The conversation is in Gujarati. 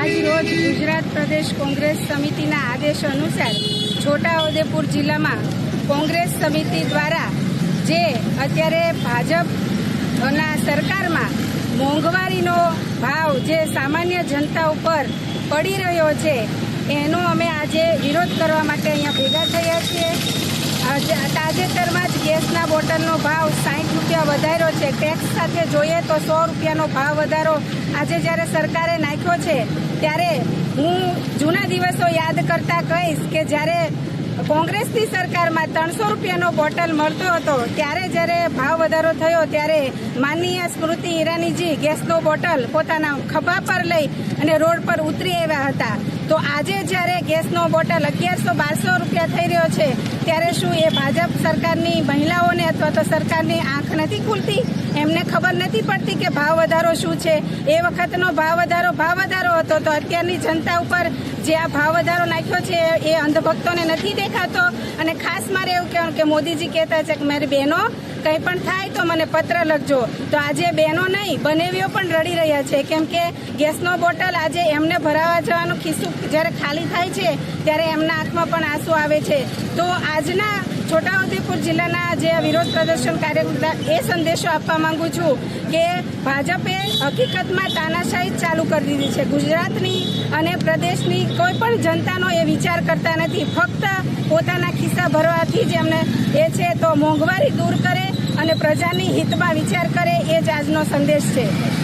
આજ રોજ ગુજરાત પ્રદેશ કોંગ્રેસ સમિતિના આદેશ અનુસાર છોટાઉદેપુર જિલ્લામાં કોંગ્રેસ સમિતિ દ્વારા જે અત્યારે ભાજપના સરકારમાં મોંઘવારીનો ભાવ જે સામાન્ય જનતા ઉપર પડી રહ્યો છે એનો અમે આજે વિરોધ કરવા માટે અહીંયા ભેગા થયા છીએ। તાજેતરમાં જ ગેસના બોટલનો ભાવ 60 રૂપિયા વધાર્યો છે। ટેક્સ સાથે જોઈએ તો 100 રૂપિયાનો ભાવ વધારો આજે જ્યારે સરકારે નાખ્યો છે ત્યારે હું જૂના દિવસો યાદ કરતા કહીશ કે જ્યારે કોંગ્રેસની સરકારમાં 300 રૂપિયાનો બોટલ મળતો હતો ત્યારે જ્યારે ભાવ વધારો થયો ત્યારે માનનીય સ્મૃતિ ઈરાનીજી ગેસનો બોટલ પોતાના ખભા પર લઈ અને રોડ પર ઉતરી આવ્યા હતા। તો આજે જ્યારે ગેસનો બોટલ 1100-1200 રૂપિયા થઈ રહ્યો છે ત્યારે શું એ ભાજપ સરકારની મહિલાઓને અથવા તો સરકારની આંખ નથી ખુલતી? એમને ખબર નથી પડતી કે ભાવ વધારો શું છે? એ વખતનો ભાવ વધારો હતો તો અત્યારની જનતા ઉપર જે આ ભાવ વધારો નાખ્યો છે એ અંધભક્તોને નથી દેખાતો? અને ખાસ મારે એવું કહેવાનું કે મોદીજી કહેતા છે કે મારી બહેનો કંઈ પણ થાય તો મને પત્ર લખજો, તો આજે બહેનો નહીં બનેવીઓ પણ રડી રહ્યા છે કેમ કે ગેસનો બોટલ આજે એમને ભરાવા જવાનું ખિસ્સું જ્યારે ખાલી થાય છે ત્યારે એમના આંખમાં પણ આંસુ આવે છે। તો આજના છોટાઉદેપુર જિલ્લાના જે વિરોધ પ્રદર્શન કાર્યકર્તા એ સંદેશો આપવા માંગુ છું કે ભાજપે હકીકતમાં તાનાશાહી ચાલુ કરી દીધી છે। ગુજરાતની અને પ્રદેશની કોઈ પણ જનતાનો એ વિચાર કરતા નથી, ફક્ત પોતાના ખિસ્સા ભરવાથી જ એમને એ છે। તો મોંઘવારી દૂર કરે અને પ્રજાની હિતમાં વિચાર કરે એ જ આજનો સંદેશ છે।